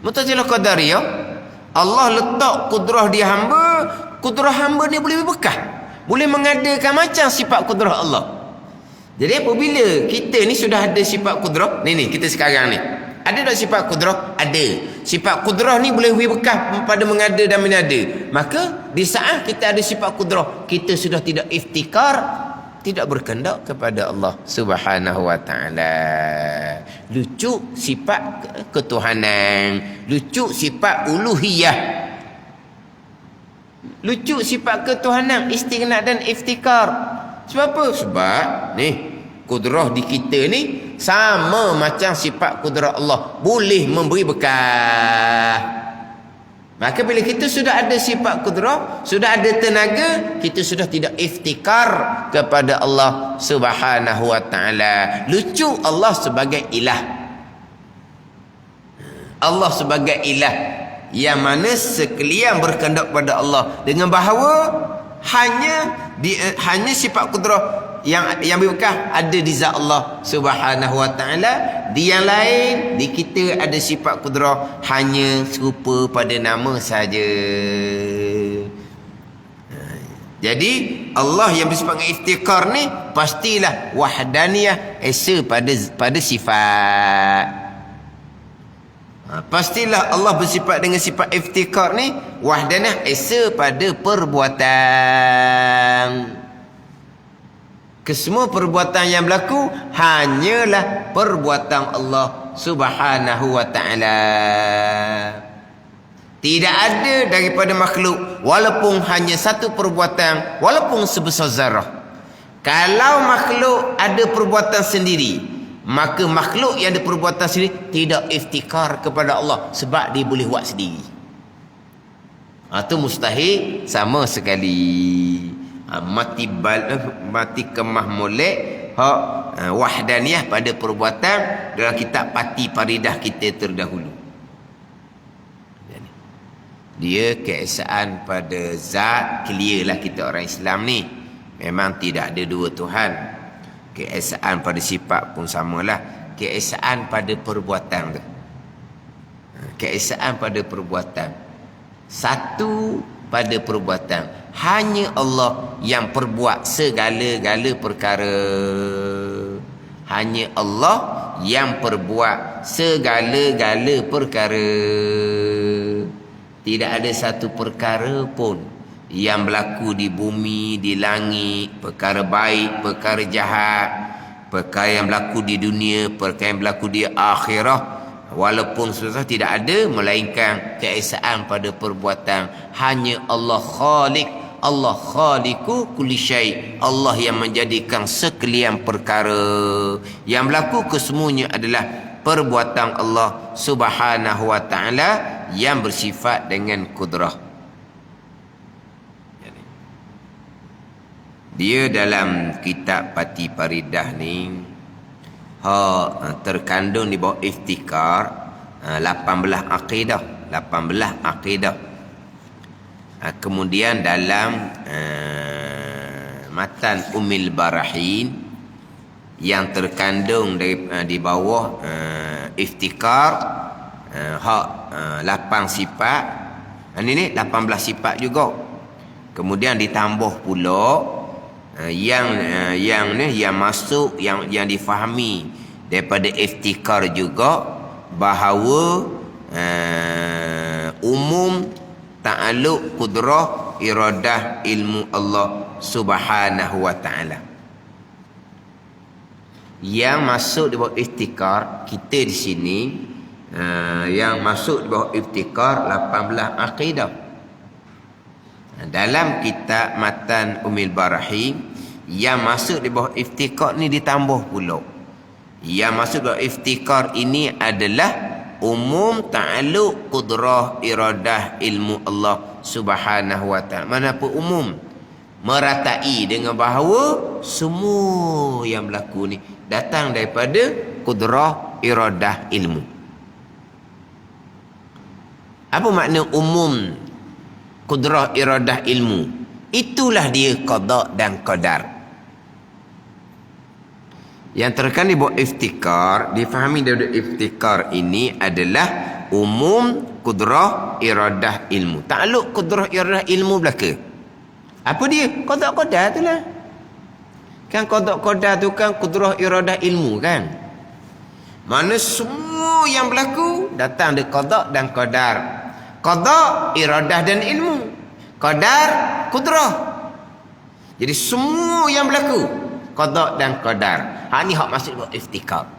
A: Mu'tazilah Qadariyah, Allah letak kudrah di hamba, kudrah hamba ni boleh berkah, boleh mengadakan macam sifat kudrah Allah. Jadi apabila kita ni sudah ada sifat kudrah, ni kita sekarang ni ada tak sifat kudrah? Ada. Sifat kudrah ni boleh berkah pada mengada dan menada. Maka di saat kita ada sifat kudrah, kita sudah tidak iftikar, tidak berkehendak kepada Allah Subhanahu wa ta'ala. Lucu sifat ketuhanan, lucu sifat uluhiyah, lucu sifat ketuhanan, istighna dan iftikar. Sebab apa? Sebab ni kudrah di kita ni sama macam sifat kudrah Allah, boleh memberi berkah. Maka bila kita sudah ada sifat kudrah, sudah ada tenaga, kita sudah tidak iftikar kepada Allah Subhanahu wa ta'ala. Lucu Allah sebagai ilah. Allah sebagai ilah yang mana sekalian berkehendak kepada Allah dengan bahawa hanya sifat kudrah yang berkah ada di zat Allah Subhanahu wa ta'ala. Di yang lain, di kita ada sifat kudrah hanya serupa pada nama saja. Jadi Allah yang bersifat dengan iftikar ni pastilah wahdaniyah, esa pada sifat. Pastilah Allah bersifat dengan sifat iftikar ni wahdaniyah, esa pada perbuatan. Kesemua perbuatan yang berlaku hanyalah perbuatan Allah Subhanahu wa ta'ala. Tidak ada daripada makhluk walaupun hanya satu perbuatan, walaupun sebesar zarah. Kalau makhluk ada perbuatan sendiri, maka makhluk yang ada perbuatan sendiri tidak iftikar kepada Allah sebab dia boleh buat sendiri. Itu mustahil sama sekali. Mati kemah molek hak wahdaniyah pada perbuatan dalam kitab Pati Paridah kita terdahulu. Dia keesaan pada zat, clear lah kita orang Islam ni. Memang tidak ada dua Tuhan. Keesaan pada sifat pun samalah. Keesaan pada perbuatan tu. Keesaan pada perbuatan. Satu pada perbuatan. Hanya Allah yang perbuat segala-gala perkara. Hanya Allah yang perbuat segala-gala perkara. Tidak ada satu perkara pun yang berlaku di bumi, di langit, perkara baik, perkara jahat, perkara yang berlaku di dunia, perkara yang berlaku di akhirah, walaupun susah, tidak ada melainkan keesaan pada perbuatan. Hanya Allah Khaliq, Allah Khaliqu kulli syai'. Allah yang menjadikan sekalian perkara. Yang berlaku kesemuanya adalah perbuatan Allah Subhanahu wa taala yang bersifat dengan kudrah. Dia dalam kitab Pati Paridah ni terkandung di bawah iftikar 18 akidah. Kemudian dalam matan Ummul Barahin yang terkandung di bawah iftikar 8 sifat. Ini 18 sifat juga. Kemudian ditambah pula yang masuk yang difahami daripada iftikar juga, bahawa umum ta'alluq qudrah iradah ilmu Allah Subhanahu wa taala. Yang masuk di bawah iftikar kita di sini, yang masuk di bawah iftikar 18 akidah. Dalam kitab matan Ummul Barahin yang masuk di bawah iftikar ni ditambah pula. Yang masuk di bawah iftikar ini adalah umum ta'alluq qudrah iradah ilmu Allah Subhanahu wa taala. Mana apa umum? Meratai dengan bahawa semua yang berlaku ni datang daripada qudrah iradah ilmu. Apa makna umum qudrah iradah ilmu? Itulah dia qada dan qadar. Yang terkandung di bawah iftikar, difahami dari iftikar ini adalah umum qudrah iradah ilmu. Takluk qudrah iradah ilmu belaka. Apa dia? Qada qadar tu lah. Kan qada qadar tu kan qudrah iradah ilmu kan. Mana semua yang berlaku datang dari qada dan qadar. Qada iradah dan ilmu, qadar qudrah. Jadi semua yang berlaku qada dan qadar. Ni hak masuk buat iftikar.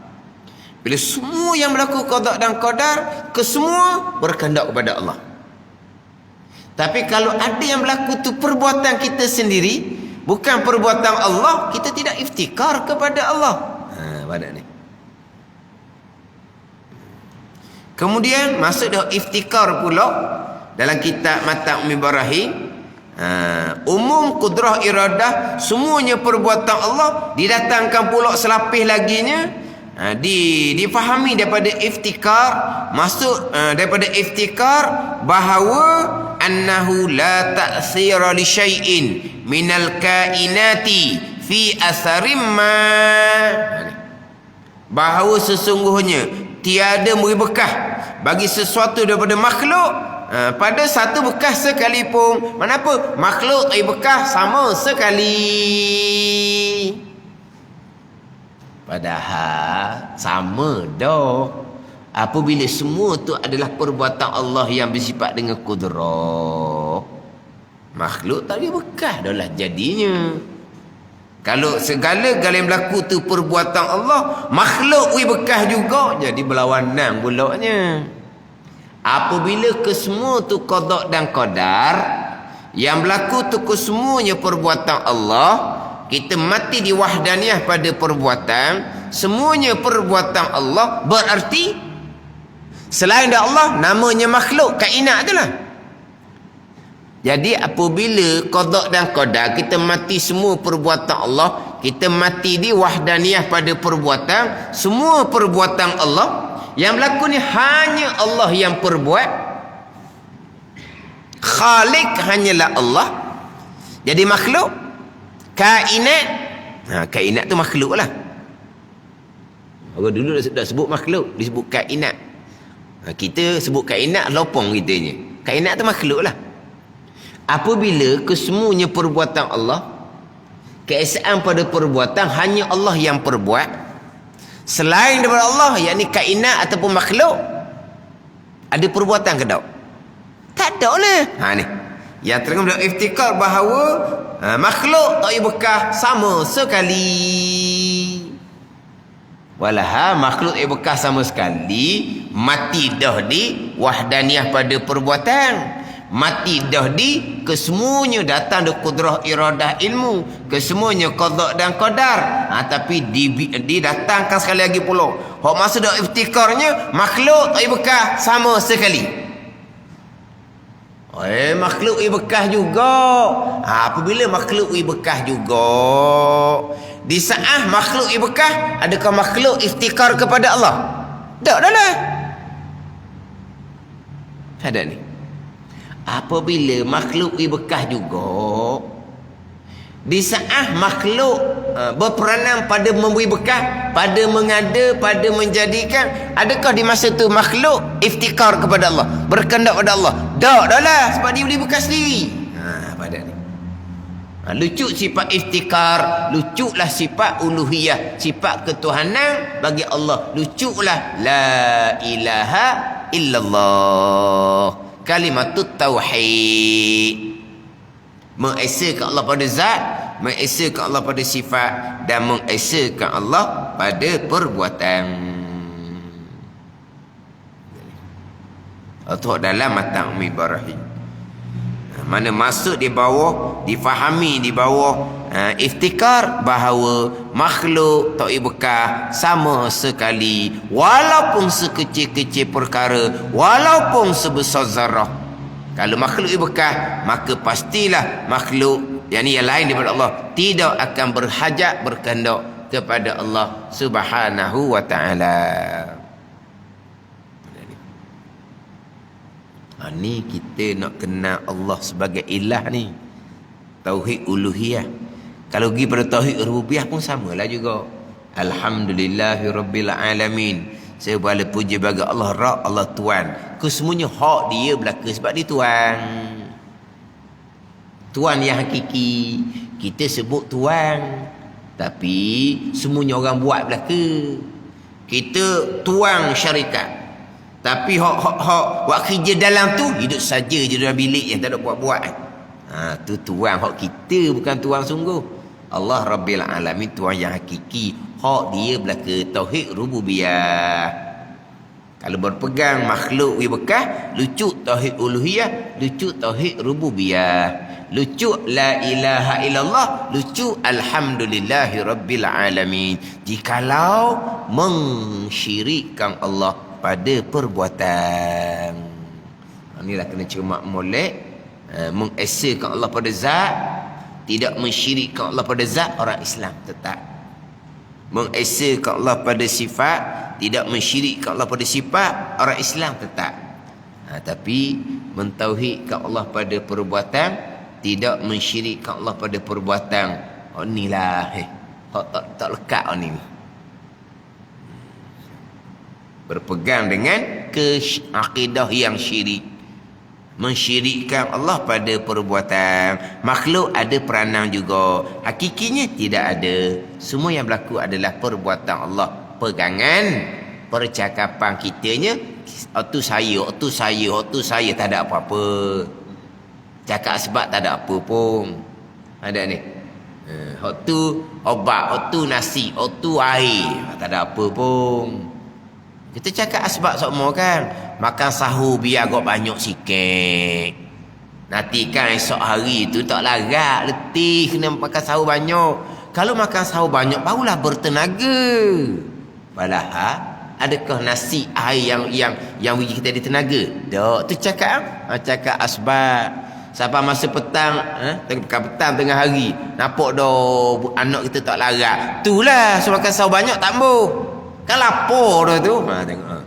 A: Bila semua yang berlaku qada dan qadar, kesemua berkehendak kepada Allah. Tapi kalau ada yang berlaku tu perbuatan kita sendiri, bukan perbuatan Allah, kita tidak iftikar kepada Allah. Pada ni. Kemudian masuk dalam iftikar pula dalam kitab matan Ummul Barahin, umum qudrah iradah semuanya perbuatan Allah, didatangkan pula selapis laginya difahami daripada iftikar, masuk daripada iftikar bahawa annahu la ta'thira li syai'in minal kainati fi asarim ma, bahawa sesungguhnya tiada memberi bekah bagi sesuatu daripada makhluk pada satu bekas sekalipun. Kenapa? Makhluk tak bekas sama sekali. Padahal sama dah. Apabila semua tu adalah perbuatan Allah yang bersifat dengan kudrah, makhluk tak ada bekas dah lah jadinya. Kalau segala-gala yang berlaku tu perbuatan Allah, makhluk bekas juga, jadi berlawanan bulaknya. Apabila kesemua tu qada dan qadar, yang berlaku tu kesemuanya perbuatan Allah, kita mati di wahdaniyah pada perbuatan, semuanya perbuatan Allah, berarti selain dari Allah namanya makhluk, kainat tu lah. Jadi apabila qada dan qadar, kita mati semua perbuatan Allah, kita mati di wahdaniyah pada perbuatan, semua perbuatan Allah. Yang berlaku ni hanya Allah yang perbuat. Khalik hanyalah Allah. Jadi makhluk, kainat, kainat tu makhluk lah. Orang dulu dah sebut makhluk, disebut kainat. Kita sebut kainat lopong kitanya. Kainat tu makhluk lah. apabila kesemuanya perbuatan Allah, keesaan pada perbuatan hanya Allah yang perbuat, selain daripada Allah, yakni kainat ataupun makhluk, ada perbuatan ke tak? Tak ada lah. Ni yang terang dalam iftikar bahawa makhluk tak payah bekah sama sekali. Walaha makhluk tak bekah sama sekali, mati dah di wahdaniyah pada perbuatan, mati dah di kesemuanya datang dari kudrah iradah ilmu, kesemuanya qada dan qadar. Tapi didatangkan sekali lagi pula hak masa dak iftikarnya makhluk tak bekah sama sekali. Makhluk bekah juga. Apabila makhluk bekah juga, di saat makhluk bekah, adakah makhluk iftikar kepada Allah? Tak dah lah. Ada ni. Apabila makhluk bekah juga, di saat makhluk berperanan pada memberi bekah, pada mengada, pada menjadikan, adakah di masa tu makhluk iftikar kepada Allah, berkehendak pada Allah? Tak dah lah, sebab dia boleh bekah sendiri. Pada ni lucu sifat iftikar, luculah sifat uluhiyah, sifat ketuhanan bagi Allah, luculah la ilaha illallah, kalimatut tauhid, mengesakan Allah pada zat, mengesakan Allah pada sifat, dan mengesakan Allah pada perbuatan. Atau dalam matan Umi Ibrahim, mana masuk di bawah, difahami di bawah iftikar bahawa makhluk tak bekah sama sekali, walaupun sekecil-kecil perkara, walaupun sebesar zarah. Kalau makhluk bekah, maka pastilah makhluk yang lain daripada Allah tidak akan berhajat, berkehendak kepada Allah Subhanahu wa ta'ala. Ni kita nak kenal Allah sebagai ilah ni, tauhid uluhiyah. Kalau pergi pada tauhid rububiyah pun samalah juga. Alhamdulillahirabbil alamin, segala puji bagi Allah Rabb, Allah Tuhan. Kesemuanya hak dia belaka sebab dia Tuhan. Tuhan yang hakiki. Kita sebut Tuhan, tapi semuanya orang buat belaka. Kita tuang syarikat, tapi hak buat kerja dalam tu hidup saja je dalam bilik yang tak ada buat-buat. Tu tuang hak kita, bukan tuang sungguh. Allah Rabbil Alamin, Tuhan yang hakiki. Hak dia belaka tauhid rububiyah. Kalau berpegang makhluk bekah, lucu tauhid uluhiyah, lucu tauhid rububiyah, lucu la ilaha illallah, lucu alhamdulillahi rabbil alamin. Jikalau mensyirikkan Allah pada perbuatan, inilah kena cermat molek. Mengesakan Allah pada zat, tidak mensyirikkan Allah pada zat, orang Islam tetap. Mengesakan Allah pada sifat, tidak mensyirikkan Allah pada sifat, orang Islam tetap. Tapi mentauhidkan Allah pada perbuatan, tidak mensyirikkan Allah pada perbuatan, inilah tak lekat ni. Berpegang dengan akidah yang syirik, mensyirikkan Allah pada perbuatan. Makhluk ada peranan juga, hakikinya tidak ada. Semua yang berlaku adalah perbuatan Allah. Pegangan percakapan kitanya, tu saya, tak ada apa-apa. Cakap sebab tak ada apa pun. Ada ni, hak tu obat, hak tu nasi, hak tu air, tak ada apa pun. Kita cakap asbab semua kan. Makan sahur biar agak banyak sikit, nanti kan esok hari tu tak larat, letih, kena makan sahur banyak. Kalau makan sahur banyak barulah bertenaga. Padahal adakah nasi air yang bagi kita ada tenaga? Tak, tu cakap asbab. Sampai masa petang, petang tengah hari, nampak dah anak kita tak larat, itulah so makan sahur banyak tak ambuh. Kan lapar dah tu. Tengok.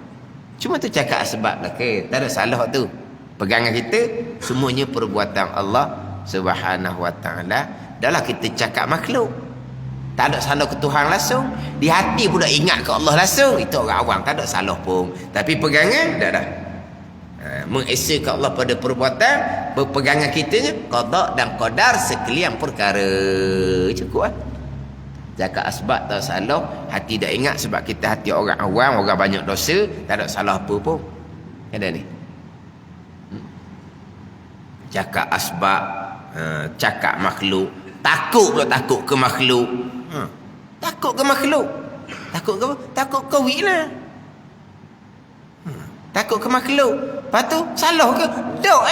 A: Cuma tu cakap sebab lah ke. Tak ada salah tu. Pegangan kita semuanya perbuatan Allah Subhanahu wa ta'ala. Dahlah kita cakap makhluk, tak ada salah ke Tuhan langsung. Di hati pun dah ingat ke Allah langsung. Itu orang awam, tak ada salah pun. Tapi pegangan dah. mengesakan Allah pada perbuatan, berpegangan kitanya qada dan qadar sekalian perkara. Cukup Zakat asbab tak salah, hati dah ingat sebab kita hati orang awam, orang banyak dosa, tak ada salah apa pun. Ada ni. Zakat asbab, cakap makhluk, takut pula takut ke makhluk. Takut ke makhluk? Takut ke apa? Takut kawin lah. Takut ke makhluk. Lepas tu salah ke? Tak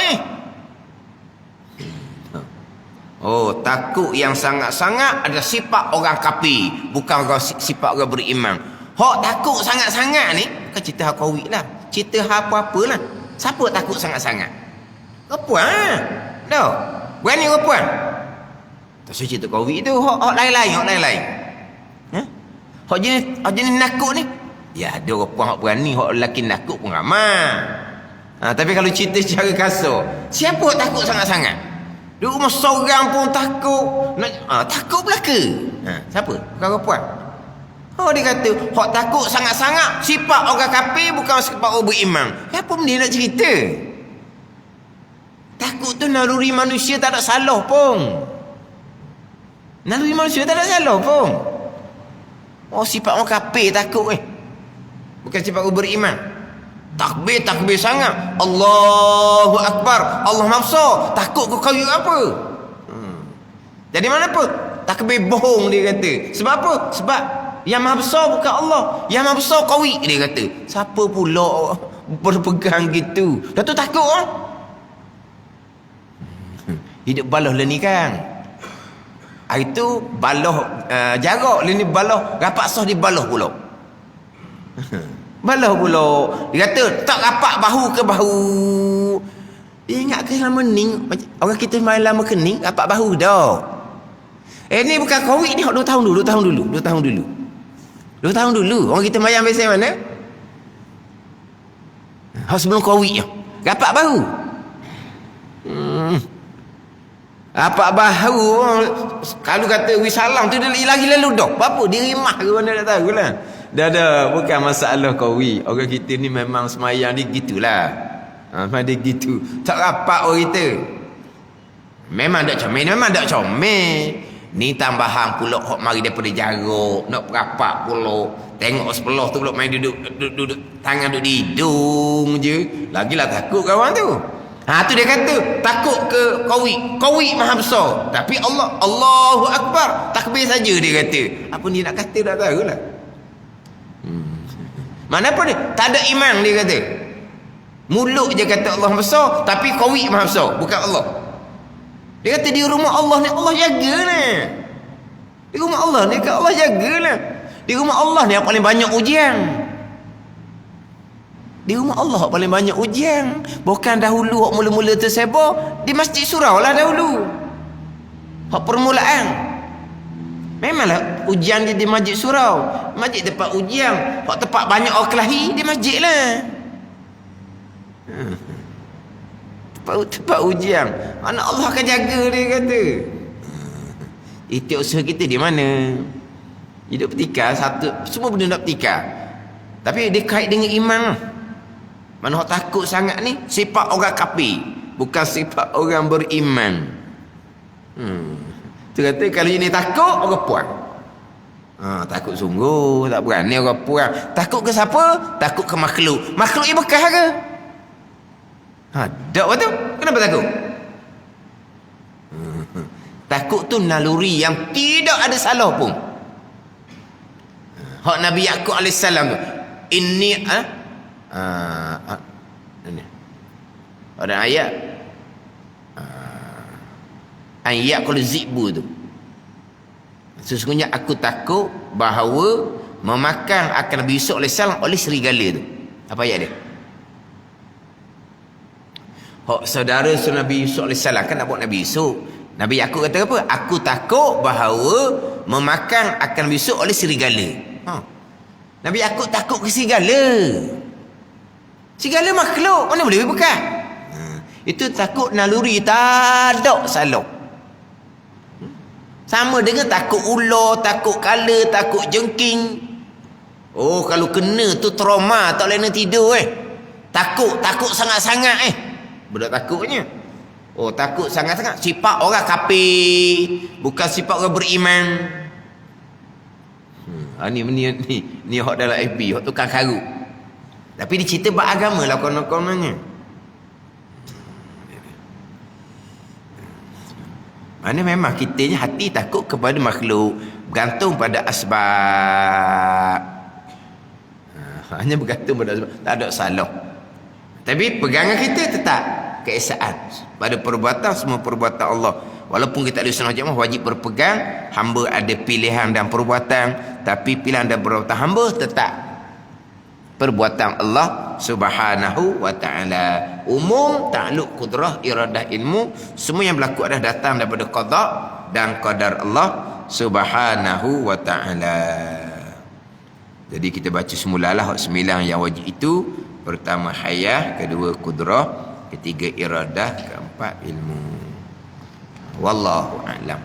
A: Oh, takut yang sangat-sangat adalah sifat orang kafir, bukan sifat orang beriman. Hak takut sangat-sangat ni bukan cerita hak kawin lah, cerita hak apa-apalah. Siapa takut sangat-sangat? Perempuan dah. Berani perempuan. Tak usah cerita kawin tu, hak lain-lain. Hak jenis nakut ni, ya ada perempuan hak berani, hak lelaki nakut pun ramai. Tapi kalau cerita secara kasar, siapa takut sangat-sangat? Di rumah seorang pun takut. Takut belaka. Siapa? Bukan perempuan. Dia kata hak takut sangat-sangat sifat orang kafir, bukan sifat orang beriman. Apa benda nak cerita? Takut tu naluri manusia, tak ada salah pun. Naluri manusia tak ada salah pun. Sifat orang kafir takut bukan sifat orang beriman. Takbir sangat, Allahu Akbar, Allah Mahsur, takut kau kawin apa? Jadi mana pun takbir bohong, dia kata. Sebab apa? Sebab yang Maha Besar bukan Allah, yang Maha Besar kawin, dia kata. Siapa pula berpegang gitu? Dah tu takut hidup baloh lah ni kan. Hari tu baloh jarak, ni baloh rapat sah di baloh pula. Baloh pula. Dia kata tak rapat bahu ke bahu. Dia ingat ke lama ni orang kita main lama kening rapat bahu dah. Ni bukan covid ni, 2 tahun dulu. 2 tahun dulu orang kita mayang biasa mana? Sebelum covid je rapat bahu. Rapat bahu. Kalau kata wisalam tu dia lagi lalu dah. Apa dia rimah ke mana tak tahulah. Dah bukan masalah kawi. Orang kita ni memang semayang dia gitulah. Memang dia gitu. Tak rapat orang kita. Memang tak comel. Ni tambahan pula hok mari daripada jarak, nak rapat pula. Tengok sebelah tu pula main duduk tangan duduk di hidung je. Lagilah takut kawan tu. Tu dia kata takut ke kawi Maha Besar. Tapi Allahu Akbar, takbir saja dia kata. Apa ni nak kata tak tahulah. Mana apa ni? Tak ada iman dia kata. Mulut je kata Allah besar, tapi kawi Maha Besar, bukan Allah. Dia kata di rumah Allah ni Allah jaga lah. Di rumah Allah ni Allah jaga lah. Di rumah Allah ni yang paling banyak ujian. Di rumah Allah paling banyak ujian. Bukan dahulu hak mula-mula tersebar di Masjid Surau lah dahulu. Hak permulaan. Memanglah ujian dia di Masjid Surau. Masjid tempat ujian. Hak tempat banyak orang kelahi di masjid lah. Tempat ujian. Mana Allah akan jaga dia kata. Itu usaha kita di mana? Hidup bertikar satu, semua benda nak bertikar. Tapi dia kait dengan iman lah. Mana orang takut sangat ni sifat orang kafir, bukan sifat orang beriman. Tu kata kalau ini takut orang puan. Takut sungguh, tak berani orang puan. Takut ke siapa? Takut ke makhluk. Makhluk yang bekas ke? Tak betul. Kenapa takut? Takut tu naluri yang tidak ada salah pun. Hak Nabi Yaqub AS tu. Ini ada ayat ayat kalau zibu tu. Sesungguhnya aku takut bahawa memakan akan Nabi Yusuf AS oleh serigala tu. Apa ayat dia? Hak saudara Nabi Yusuf AS kan nak buat Nabi Yusuf. Nabi Yaqub kata apa? Aku takut bahawa memakan akan Nabi Yusuf oleh serigala. Nabi Yaqub takut ke serigala. Serigala makhluk, mana boleh bekas? Itu takut naluri, tak ada salah. Sama dengan takut ular, takut kala, takut jengking. Kalau kena tu trauma, tak boleh nak tidur Takut sangat-sangat budak takutnya. Oh, takut sangat-sangat. Sifat orang kafir, bukan sifat orang beriman. Ni hak dalam FB, hak tukang karut. Tapi dia cerita bab agama lah konon-kononnya. Mana memang kitanya hati takut kepada makhluk, bergantung pada asbab. Hanya bergantung pada asbab, tak ada salah. Tapi pegangan kita tetap keesaan pada perbuatan, semua perbuatan Allah. Walaupun kita ada sunnah jamaah, wajib berpegang. Hamba ada pilihan dan perbuatan, tapi pilihan dan perbuatan hamba tetap perbuatan Allah Subhanahu wa ta'ala. Umum, takluk, kudrah, iradah, ilmu, semua yang berlaku adalah datang daripada qada dan qadar Allah Subhanahu wa ta'ala. Jadi kita baca semulalah hak 9 yang wajib itu. Pertama hayah, kedua kudrah, ketiga iradah, keempat ilmu. Wallahu a'lam.